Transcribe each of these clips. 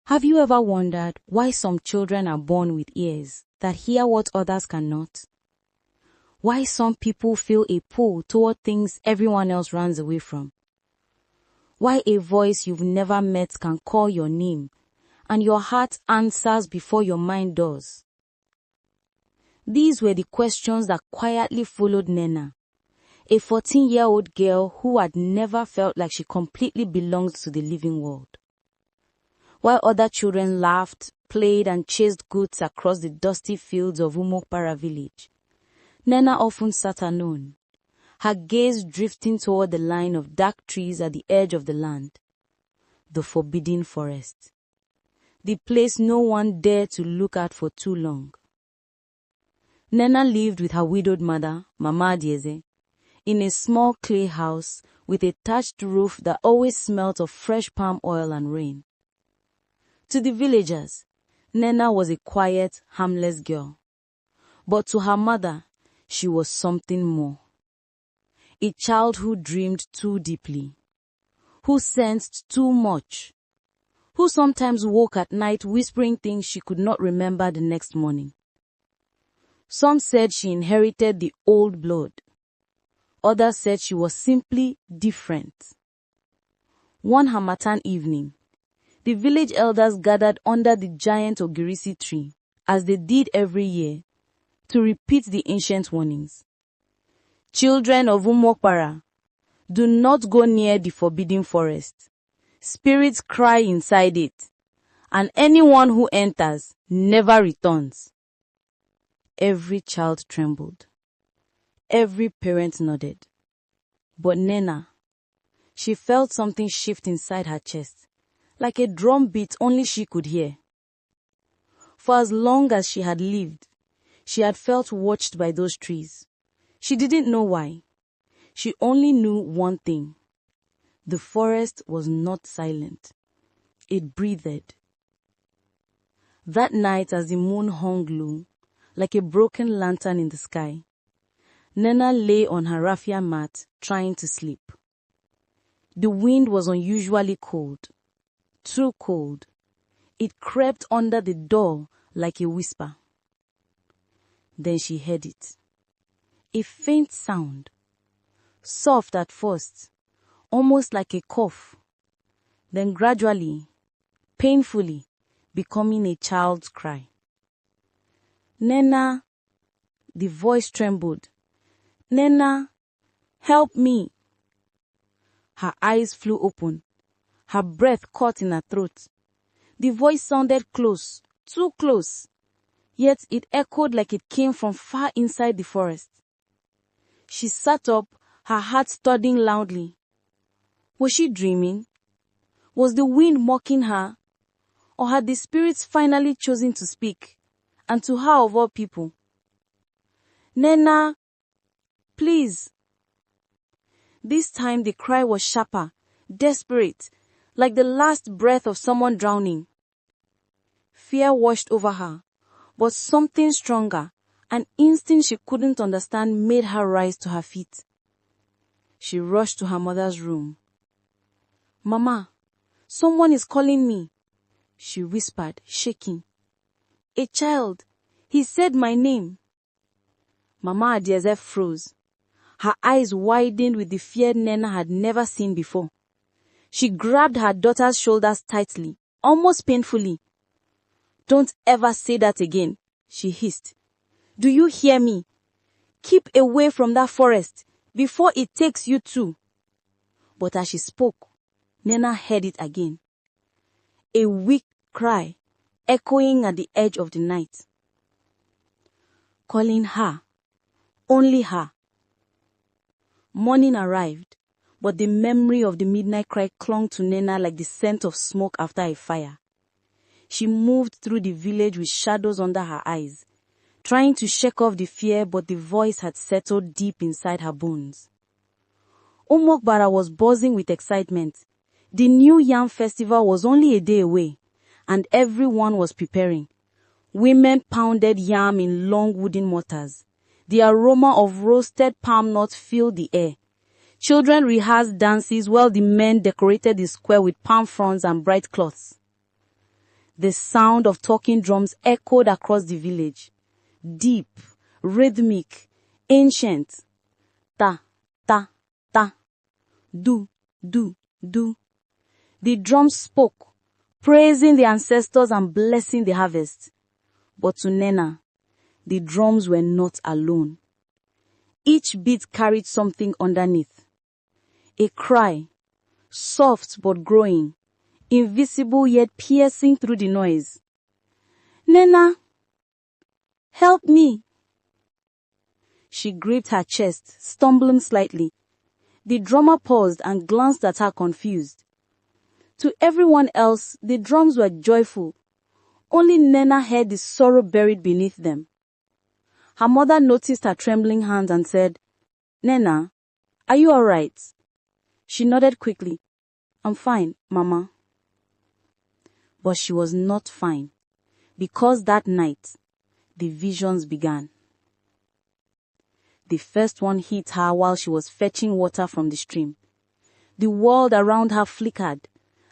Have you ever wondered why some children are born with ears that hear what others cannot? Why some people feel a pull toward things everyone else runs away from? Why a voice you've never met can call your name and your heart answers before your mind does? These were the questions that quietly followed Nnenna, a 14-year-old girl who had never felt like she completely belonged to the living world. While other children laughed, played, and chased goats across the dusty fields of Umokpara village, Nnenna often sat alone, her gaze drifting toward the line of dark trees at the edge of the land, the forbidden forest, the place no one dared to look at for too long. Nnenna lived with her widowed mother, Mama Adieze, in a small clay house with a thatched roof that always smelt of fresh palm oil and rain. To the villagers, Nnenna was a quiet, harmless girl. But to her mother, she was something more. A child who dreamed too deeply, who sensed too much, who sometimes woke at night whispering things she could not remember the next morning. Some said she inherited the old blood. Others said she was simply different. One Harmattan evening, the village elders gathered under the giant Ogirisi tree, as they did every year, to repeat the ancient warnings. Children of Umokpara, do not go near the forbidden forest. Spirits cry inside it, and anyone who enters never returns. Every child trembled. Every parent nodded. But Nnenna, she felt something shift inside her chest, like a drum beat only she could hear. For as long as she had lived, she had felt watched by those trees. She didn't know why. She only knew one thing. The forest was not silent. It breathed. That night, as the moon hung low, like a broken lantern in the sky, Nnenna lay on her raffia mat, trying to sleep. The wind was unusually cold. Too cold. It crept under the door like a whisper. Then she heard it. A faint sound. Soft at first, almost like a cough. Then gradually, painfully, becoming a child's cry. Nnenna, the voice trembled. Nnenna, help me. Her eyes flew open. Her breath caught in her throat. The voice sounded close, too close. Yet it echoed like it came from far inside the forest. She sat up, her heart thudding loudly. Was she dreaming? Was the wind mocking her? Or had the spirits finally chosen to speak? And to her of all people? Nnenna, please. This time the cry was sharper, desperate, like the last breath of someone drowning. Fear washed over her, but something stronger, an instinct she couldn't understand, made her rise to her feet. She rushed to her mother's room. Mama, someone is calling me, she whispered, shaking. A child. He said my name. Mama Adieze froze. Her eyes widened with the fear Nnenna had never seen before. She grabbed her daughter's shoulders tightly, almost painfully. Don't ever say that again, she hissed. Do you hear me? Keep away from that forest before it takes you too. But as she spoke, Nnenna heard it again. A weak cry, echoing at the edge of the night. Calling her. Only her. Morning arrived, but the memory of the midnight cry clung to Nnenna like the scent of smoke after a fire. She moved through the village with shadows under her eyes, trying to shake off the fear, but the voice had settled deep inside her bones. Umokpara was buzzing with excitement. The new yam festival was only a day away, and everyone was preparing. Women pounded yam in long wooden mortars. The aroma of roasted palm nuts filled the air. Children rehearsed dances while the men decorated the square with palm fronds and bright cloths. The sound of talking drums echoed across the village. Deep, rhythmic, ancient. Ta, ta, ta. Do, do, do. The drums spoke, praising the ancestors and blessing the harvest. But to Nnenna, the drums were not alone. Each beat carried something underneath. A cry, soft but growing, invisible yet piercing through the noise. Nnenna, help me. She gripped her chest, stumbling slightly. The drummer paused and glanced at her confused. To everyone else, the drums were joyful. Only Nnenna heard the sorrow buried beneath them. Her mother noticed her trembling hands and said, Nnenna, are you all right? She nodded quickly. I'm fine, Mama. But she was not fine, because that night, the visions began. The first one hit her while she was fetching water from the stream. The world around her flickered,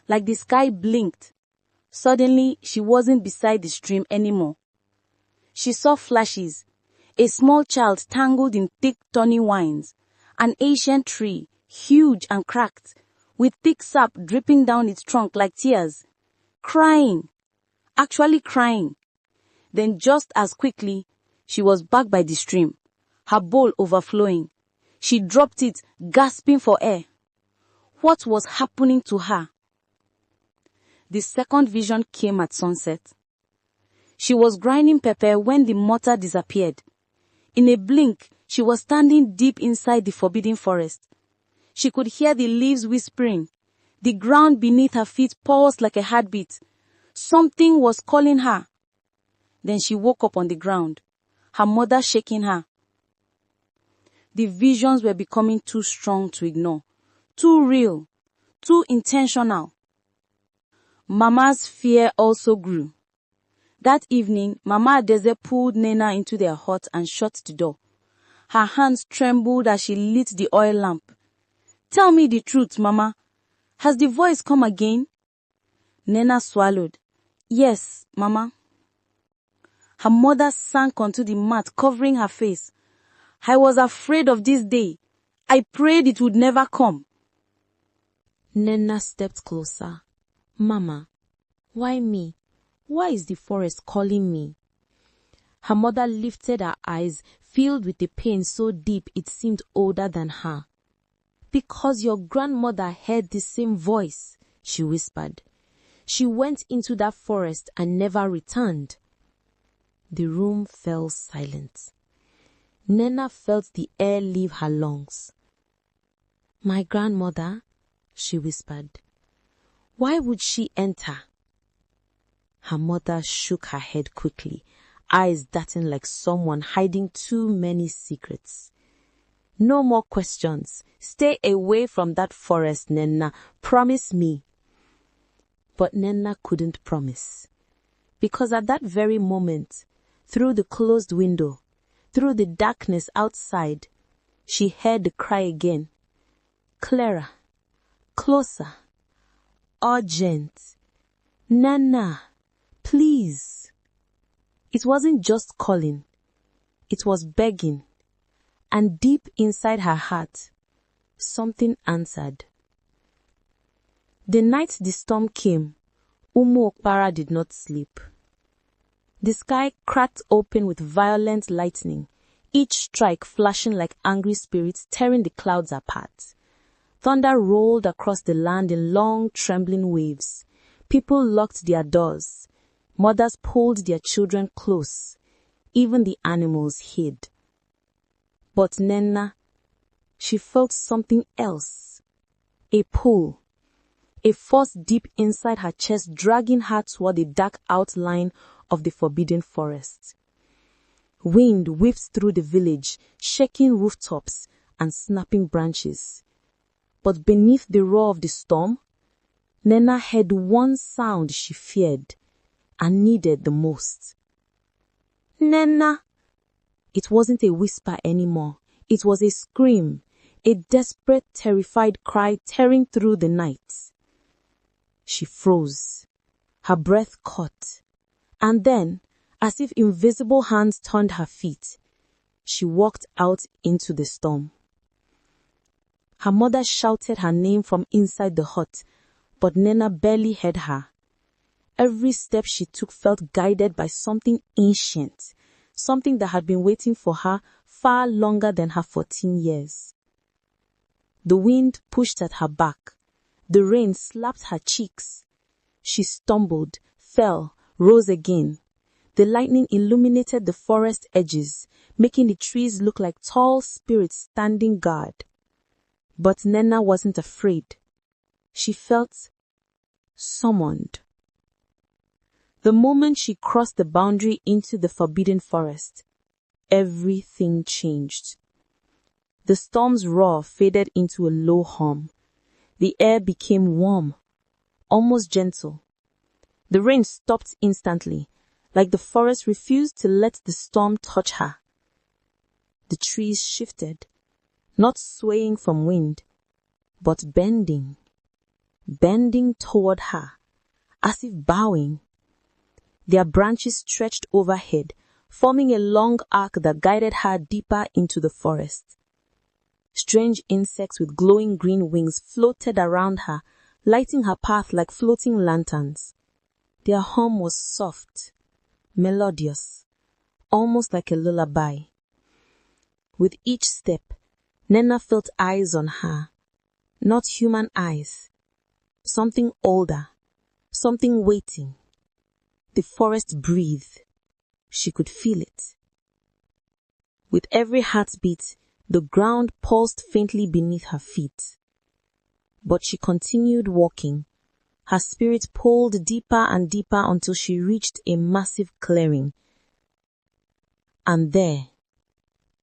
like the sky blinked. Suddenly, she wasn't beside the stream anymore. She saw flashes, a small child tangled in thick thorny vines, an ancient tree, huge and cracked, with thick sap dripping down its trunk like tears, crying, actually crying. Then just as quickly, she was back by the stream, her bowl overflowing. She dropped it, gasping for air. What was happening to her? The second vision came at sunset. She was grinding pepper when the mortar disappeared. In a blink, she was standing deep inside the forbidden forest. She could hear the leaves whispering. The ground beneath her feet pulsed like a heartbeat. Something was calling her. Then she woke up on the ground, her mother shaking her. The visions were becoming too strong to ignore, too real, too intentional. Mama's fear also grew. That evening, Mama Adeze pulled Nnenna into their hut and shut the door. Her hands trembled as she lit the oil lamp. Tell me the truth, Mama. Has the voice come again? Nnenna swallowed. Yes, Mama. Her mother sank onto the mat, covering her face. I was afraid of this day. I prayed it would never come. Nnenna stepped closer. Mama, why me? Why is the forest calling me? Her mother lifted her eyes, filled with a pain so deep it seemed older than her. Because your grandmother heard the same voice, she whispered. She went into that forest and never returned. The room fell silent. Nnenna felt the air leave her lungs. My grandmother, she whispered. Why would she enter? Her mother shook her head quickly, eyes darting like someone hiding too many secrets. No more questions. Stay away from that forest, Nnenna. Promise me. But Nnenna couldn't promise. Because at that very moment, through the closed window, through the darkness outside, she heard the cry again. Clearer, closer, urgent. Nnenna, please. It wasn't just calling. It was begging. And deep inside her heart, something answered. The night the storm came, Umu Okpara did not sleep. The sky cracked open with violent lightning, each strike flashing like angry spirits tearing the clouds apart. Thunder rolled across the land in long, trembling waves. People locked their doors. Mothers pulled their children close. Even the animals hid. But Nnenna, she felt something else. A pull. A force deep inside her chest dragging her toward the dark outline of the forbidden forest. Wind whipped through the village, shaking rooftops and snapping branches. But beneath the roar of the storm, Nnenna heard one sound she feared and needed the most. Nnenna! It wasn't a whisper anymore. It was a scream, a desperate, terrified cry tearing through the night. She froze, Her breath caught. And then, as if invisible hands turned her feet, she walked out into the storm. Her mother shouted her name from inside the hut, but Nnenna barely heard her. Every step she took felt guided by something ancient, something that had been waiting for her far longer than her 14 years. The wind pushed at her back. The rain slapped her cheeks. She stumbled, fell, rose again. The lightning illuminated the forest edges, making the trees look like tall spirits standing guard. But Nnenna wasn't afraid. She felt summoned. The moment she crossed the boundary into the forbidden forest, everything changed. The storm's roar faded into a low hum. The air became warm, almost gentle. The rain stopped instantly, like the forest refused to let the storm touch her. The trees shifted, not swaying from wind, but bending toward her, as if bowing. Their branches stretched overhead, forming a long arc that guided her deeper into the forest. Strange insects with glowing green wings floated around her, lighting her path like floating lanterns. Their hum was soft, melodious, almost like a lullaby. With each step, Nnenna felt eyes on her, not human eyes, something older, something waiting. The forest breathed. She could feel it. With every heartbeat, the ground pulsed faintly beneath her feet. But she continued walking. Her spirit pulled deeper and deeper until she reached a massive clearing. And there,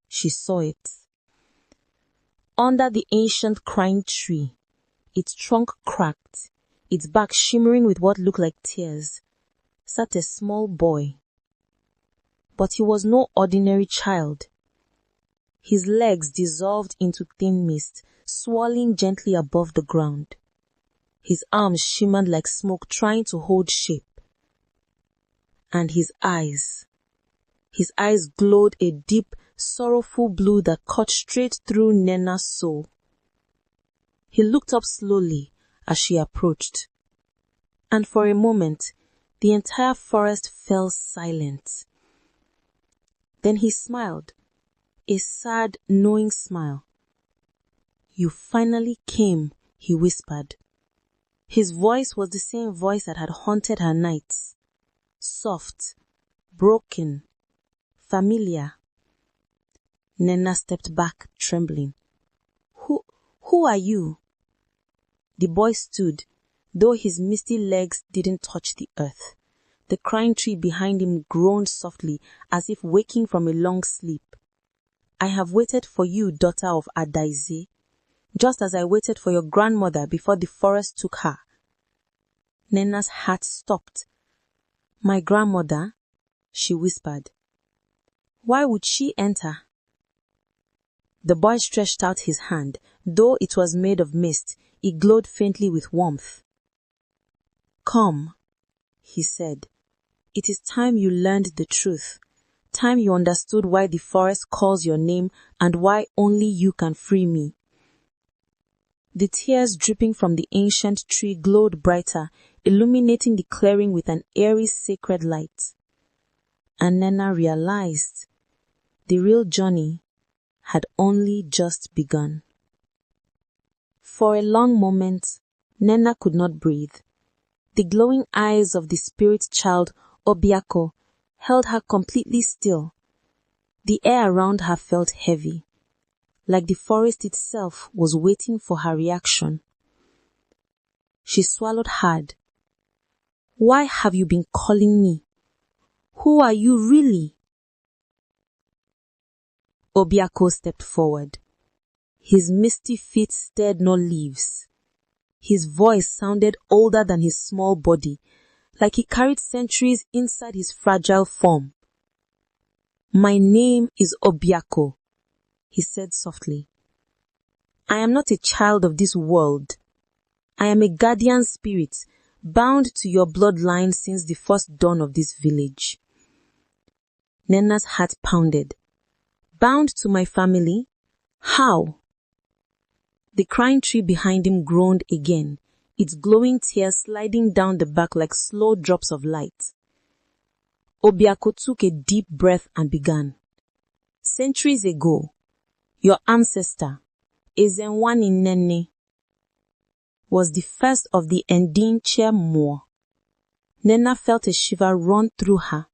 she saw it. Under the ancient crying tree, its trunk cracked, its back shimmering with what looked like tears, sat a small boy. But he was no ordinary child. His legs dissolved into thin mist, swirling gently above the ground. His arms shimmered like smoke trying to hold shape. And his eyes glowed a deep, sorrowful blue that cut straight through Nnenna's soul. He looked up slowly as she approached. And for a moment, the entire forest fell silent. Then he smiled, a sad, knowing smile. "You finally came," he whispered. His voice was the same voice that had haunted her nights. Soft, broken, familiar. Nnenna stepped back, trembling. Who are you?" The boy stood, though his misty legs didn't touch the earth. The crying tree behind him groaned softly, as if waking from a long sleep. "I have waited for you, daughter of Adaize, just as I waited for your grandmother before the forest took her." Nnenna's heart stopped. "My grandmother?" she whispered. "Why would she enter?" The boy stretched out his hand. Though it was made of mist, it glowed faintly with warmth. "Come," he said. "It is time you learned the truth. Time you understood why the forest calls your name and why only you can free me." The tears dripping from the ancient tree glowed brighter, illuminating the clearing with an airy sacred light. And Nnenna realized the real journey had only just begun. For a long moment, Nnenna could not breathe. The glowing eyes of the spirit child, Obiako, held her completely still. The air around her felt heavy, like the forest itself was waiting for her reaction. She swallowed hard. "Why have you been calling me? Who are you really?" Obiako stepped forward. His misty feet stirred no leaves. His voice sounded older than his small body, like he carried centuries inside his fragile form. "My name is Obiako," he said softly. "I am not a child of this world. I am a guardian spirit, bound to your bloodline since the first dawn of this village. Nnenna's heart pounded. Bound to my family? How? The crying tree behind him groaned again, its glowing tears sliding down the back like slow drops of light. Obiako took a deep breath and began. Centuries ago, your ancestor, Ezenwani Nnenne, was the first of the Ndinche Moor. Nnenna felt a shiver run through her.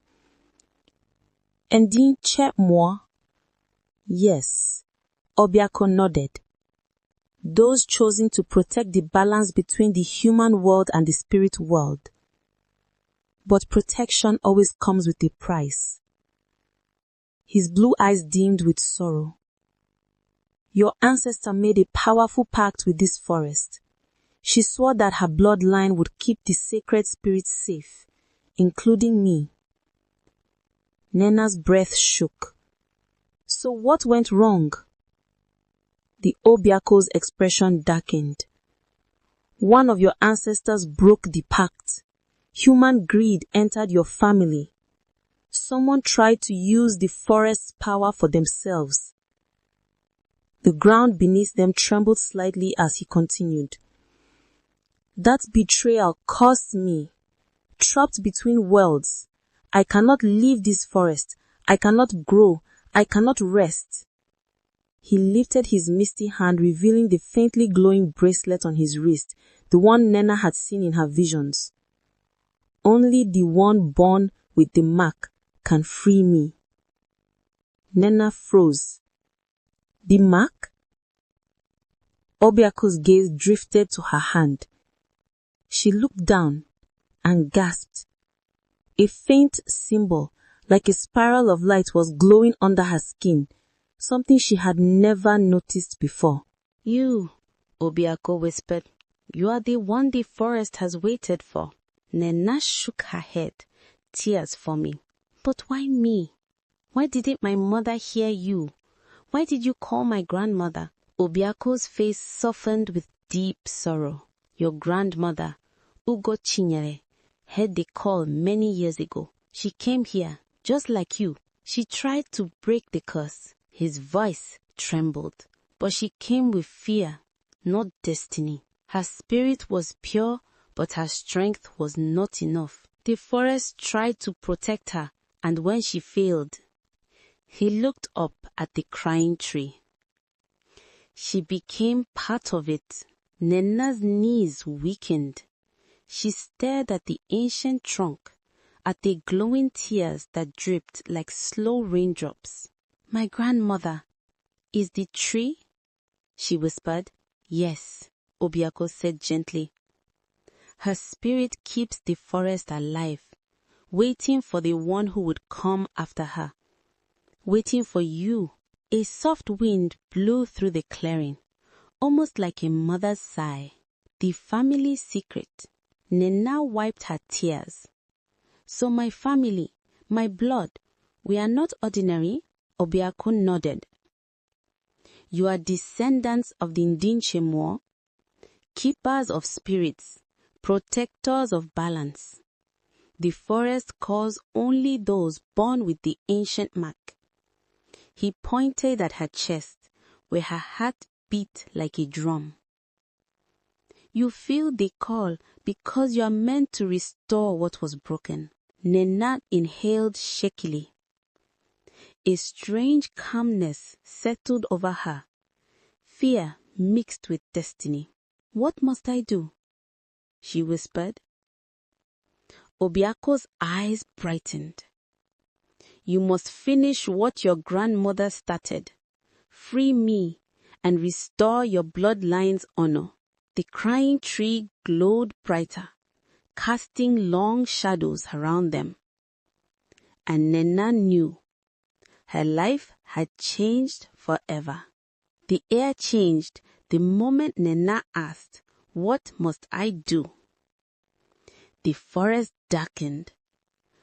Ndinche Moor? Yes, Obiako nodded. Those chosen to protect the balance between the human world and the spirit world. But protection always comes with a price. His blue eyes dimmed with sorrow. Your ancestor made a powerful pact with this forest. She swore that her bloodline would keep the sacred spirits safe, including me. Nnenna's breath shook. So what went wrong? The Obiako's expression darkened. One of your ancestors broke the pact. Human greed entered your family. Someone tried to use the forest's power for themselves. The ground beneath them trembled slightly as he continued. That betrayal caused me, trapped between worlds. I cannot leave this forest. I cannot grow. I cannot rest. He lifted his misty hand, revealing the faintly glowing bracelet on his wrist, the one Nnenna had seen in her visions. Only the one born with the mark can free me. Nnenna froze. The mark? Obiako's gaze drifted to her hand. She looked down and gasped. A faint symbol, like a spiral of light, was glowing under her skin, something she had never noticed before. You, Obiako whispered, you are the one the forest has waited for. Nnenna shook her head, tears forming. But why me? Why didn't my mother hear you? Why did you call my grandmother? Obiako's face softened with deep sorrow. Your grandmother, Ugo Chinyere, heard the call many years ago. She came here, just like you. She tried to break the curse. His voice trembled, but she came with fear, not destiny. Her spirit was pure, but her strength was not enough. The forest tried to protect her, and when she failed, he looked up at the crying tree. She became part of it. Nnenna's knees weakened. She stared at the ancient trunk, at the glowing tears that dripped like slow raindrops. My grandmother is the tree? She whispered. Yes, Obiako said gently. Her spirit keeps the forest alive, waiting for the one who would come after her. Waiting for you. A soft wind blew through the clearing, almost like a mother's sigh. The family secret. Nnenna wiped her tears. So my family, my blood, we are not ordinary? Obiako nodded. You are descendants of the Ndinche Moor, keepers of spirits, protectors of balance. The forest calls only those born with the ancient mark. He pointed at her chest, where her heart beat like a drum. You feel the call because you are meant to restore what was broken. Nnenna inhaled shakily. A strange calmness settled over her, fear mixed with destiny. What must I do? She whispered. Obiako's eyes brightened. You must finish what your grandmother started. Free me and restore your bloodline's honor. The crying tree glowed brighter, casting long shadows around them. And Nnenna knew her life had changed forever. The air changed the moment Nnenna asked, "What must I do?" The forest darkened,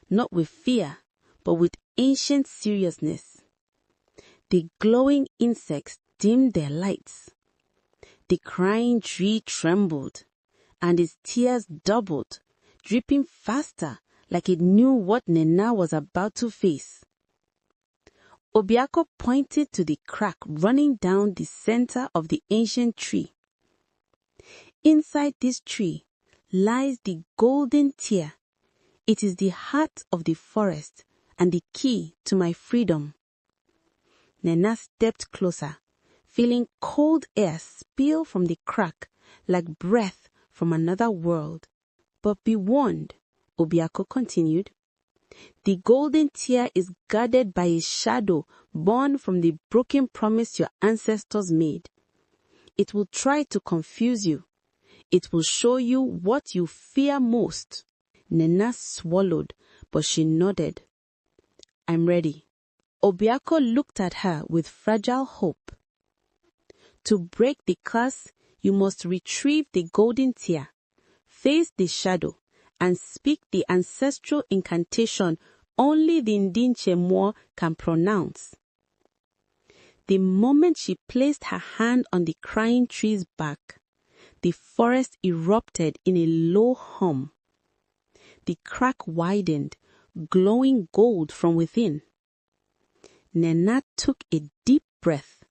not with fear, but with ancient seriousness. The glowing insects dimmed their lights. The crying tree trembled, and his tears doubled, dripping faster like it knew what Nnenna was about to face. Obiako pointed to the crack running down the center of the ancient tree. Inside this tree lies the golden tear. It is the heart of the forest and the key to my freedom. Nnenna stepped closer, feeling cold air spill from the crack like breath from another world. But be warned, Obiako continued. The golden tear is guarded by a shadow born from the broken promise your ancestors made. It will try to confuse you. It will show you what you fear most. Nnenna swallowed, but she nodded. I'm ready. Obiako looked at her with fragile hope. To break the curse, you must retrieve the golden tear, face the shadow, and speak the ancestral incantation only the Ndinche can pronounce. The moment she placed her hand on the crying tree's bark, the forest erupted in a low hum. The crack widened, glowing gold from within. Nnenna took a deep breath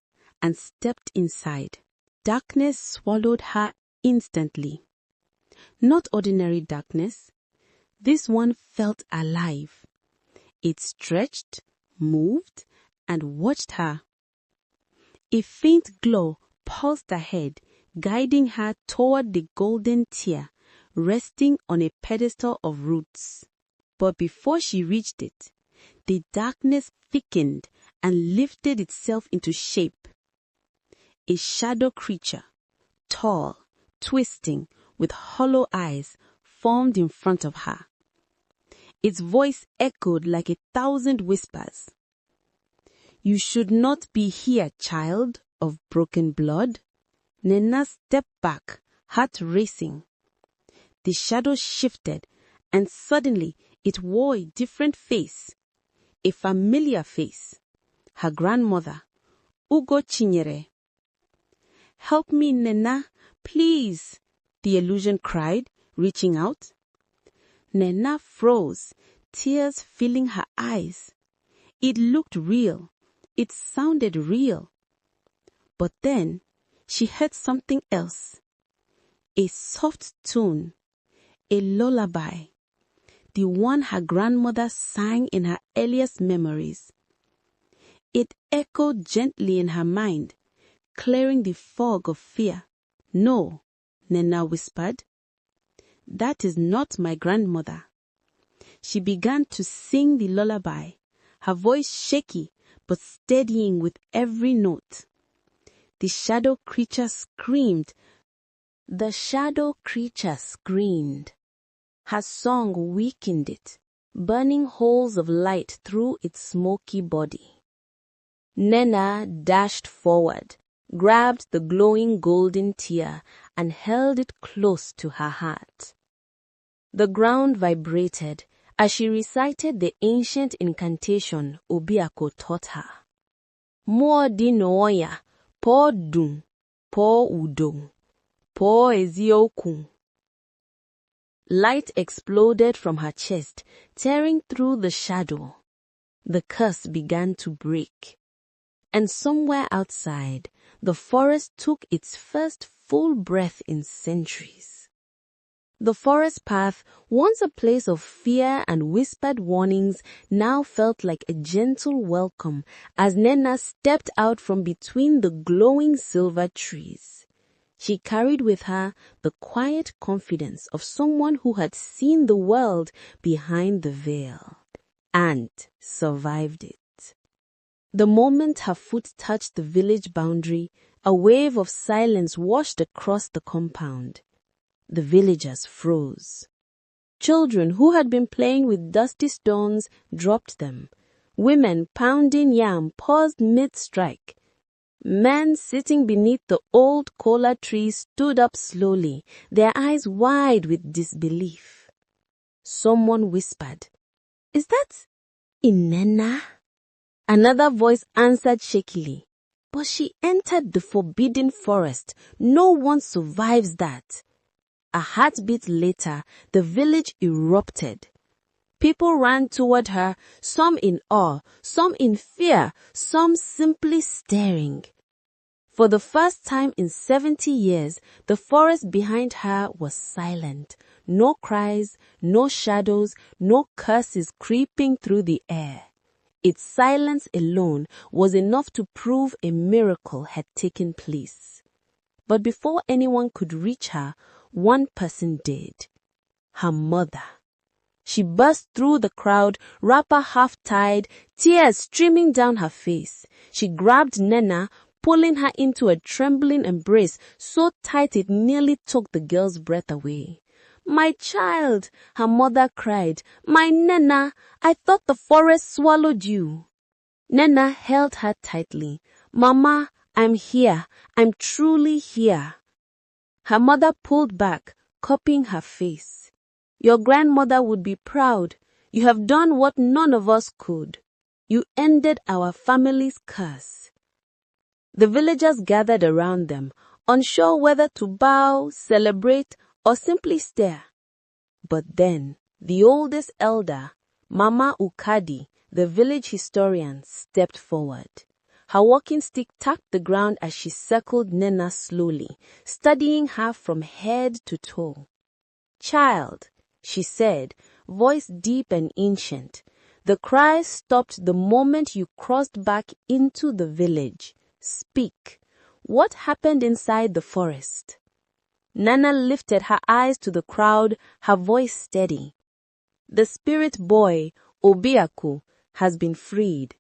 and stepped inside. Darkness swallowed her instantly. Not ordinary darkness. This one felt alive. It stretched, moved, and watched her. A faint glow pulsed ahead, guiding her toward the golden tear, resting on a pedestal of roots. But before she reached it, the darkness thickened and lifted itself into shape. A shadow creature, tall, twisting, with hollow eyes, formed in front of her. Its voice echoed like 1,000 whispers. You should not be here, child of broken blood. Nnenna stepped back, heart racing. The shadow shifted, and suddenly it wore a different face. A familiar face. Her grandmother, Ugo Chinyere. Help me, Nnenna, please, the illusion cried, reaching out. Nnenna froze, tears filling her eyes. It looked real. It sounded real. But then she heard something else. A soft tune, a lullaby, the one her grandmother sang in her earliest memories. It echoed gently in her mind, clearing the fog of fear. No, Nnenna whispered. That is not my grandmother. She began to sing the lullaby, her voice shaky but steadying with every note. The shadow creature screamed. The shadow creature screamed. Her song weakened it, burning holes of light through its smoky body. Nnenna dashed forward, grabbed the glowing golden tear, and held it close to her heart. The ground vibrated as she recited the ancient incantation Obiako taught her. Mo di nooya, po dun, po udo, po ezioku. Light exploded from her chest, tearing through the shadow. The curse began to break. And somewhere outside, the forest took its first full breath in centuries. The forest path, once a place of fear and whispered warnings, now felt like a gentle welcome as Nnenna stepped out from between the glowing silver trees. She carried with her the quiet confidence of someone who had seen the world behind the veil and survived it. The moment her foot touched the village boundary, a wave of silence washed across the compound. The villagers froze. Children who had been playing with dusty stones dropped them. Women pounding yam paused mid-strike. Men sitting beneath the old kola tree stood up slowly, their eyes wide with disbelief. Someone whispered, "Is that Nnenna?" Another voice answered shakily, "But she entered the forbidden forest. No one survives that." A heartbeat later, the village erupted. People ran toward her, some in awe, some in fear, some simply staring. For the first time in 70 years, the forest behind her was silent. No cries, no shadows, no curses creeping through the air. Its silence alone was enough to prove a miracle had taken place. But before anyone could reach her, one person did. Her mother. She burst through the crowd, wrapper half-tied, tears streaming down her face. She grabbed Nnenna, pulling her into a trembling embrace so tight it nearly took the girl's breath away. "My child," her mother cried. "My Nnenna, I thought the forest swallowed you." Nnenna held her tightly. "Mama, I'm here. I'm truly here." Her mother pulled back, cupping her face. "Your grandmother would be proud. You have done what none of us could. You ended our family's curse." The villagers gathered around them, unsure whether to bow, celebrate, or simply stare. But then, the oldest elder, Mama Ukadi, the village historian, stepped forward. Her walking stick tapped the ground as she circled Nnenna slowly, studying her from head to toe. "Child," she said, voice deep and ancient, "the cries stopped the moment you crossed back into the village. Speak. What happened inside the forest?" Nnenna lifted her eyes to the crowd, her voice steady. "The spirit boy, Obiaku, has been freed.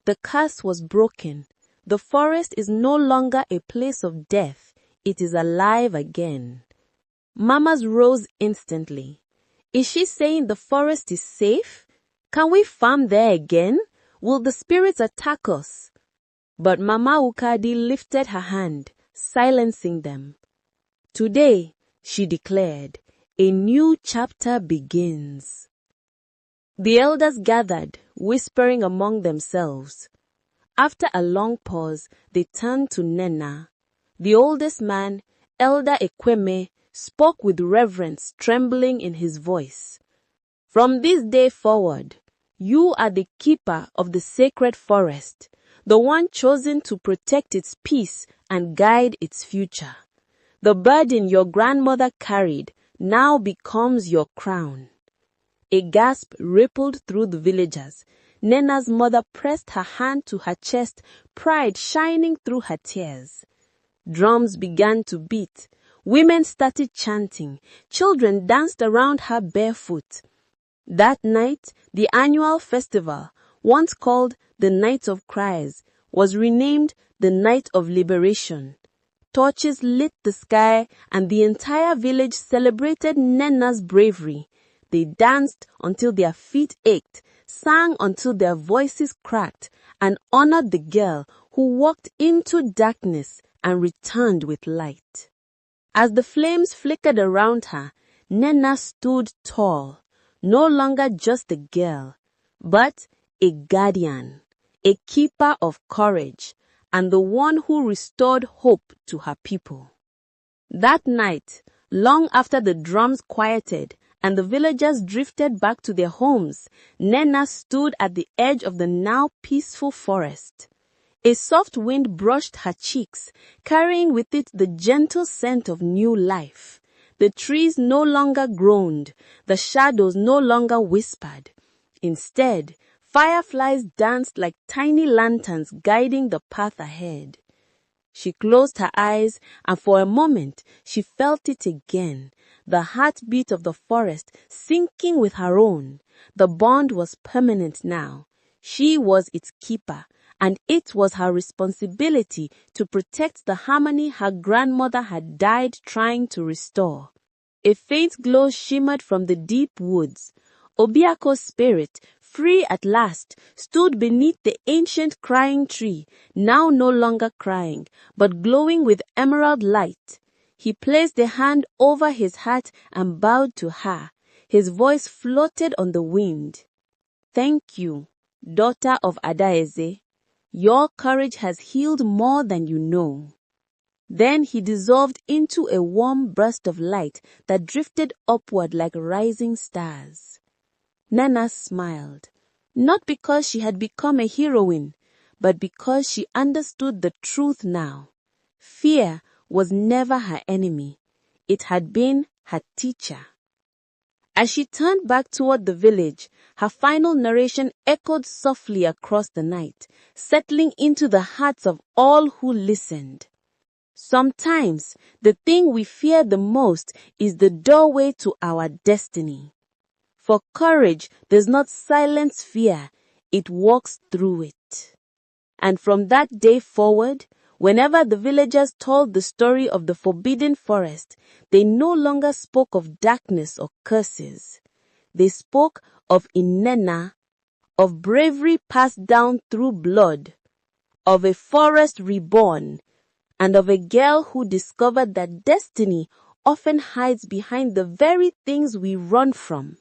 The curse was broken. The forest is no longer a place of death. It is alive again." Mamas rose instantly. "Is she saying the forest is safe? Can we farm there again? Will the spirits attack us?" But Mama Ukadi lifted her hand, silencing them. "Today," she declared, "a new chapter begins." The elders gathered, whispering among themselves. After a long pause, they turned to Nnenna. The oldest man, Elder Ekweme, spoke with reverence trembling in his voice. "From this day forward, you are the keeper of the sacred forest, the one chosen to protect its peace and guide its future. The burden your grandmother carried now becomes your crown." A gasp rippled through the villagers. Nnenna's mother pressed her hand to her chest, pride shining through her tears. Drums began to beat. Women started chanting. Children danced around her barefoot. That night, the annual festival, once called the Night of Cries, was renamed the Night of Liberation. Torches lit the sky, and the entire village celebrated Nnenna's bravery. They danced until their feet ached, sang until their voices cracked, and honored the girl who walked into darkness and returned with light. As the flames flickered around her, Nnenna stood tall, no longer just a girl, but a guardian, a keeper of courage, and the one who restored hope to her people. That night, long after the drums quieted and the villagers drifted back to their homes, Nnenna stood at the edge of the now peaceful forest. A soft wind brushed her cheeks, carrying with it the gentle scent of new life. The trees no longer groaned, the shadows no longer whispered. Instead, fireflies danced like tiny lanterns guiding the path ahead. She closed her eyes, and for a moment she felt it again, the heartbeat of the forest syncing with her own. The bond was permanent now. She was its keeper, and it was her responsibility to protect the harmony her grandmother had died trying to restore. A faint glow shimmered from the deep woods. Obiako's spirit, free at last, stood beneath the ancient crying tree, now no longer crying, but glowing with emerald light. He placed a hand over his heart and bowed to her. His voice floated on the wind. "Thank you, daughter of Adaeze. Your courage has healed more than you know." Then he dissolved into a warm burst of light that drifted upward like rising stars. Nnenna smiled, not because she had become a heroine, but because she understood the truth now. Fear was never her enemy. It had been her teacher. As she turned back toward the village, her final narration echoed softly across the night, settling into the hearts of all who listened. Sometimes, the thing we fear the most is the doorway to our destiny. For courage does not silence fear, it walks through it. And from that day forward, whenever the villagers told the story of the forbidden forest, they no longer spoke of darkness or curses. They spoke of Nnenna, of bravery passed down through blood, of a forest reborn, and of a girl who discovered that destiny often hides behind the very things we run from.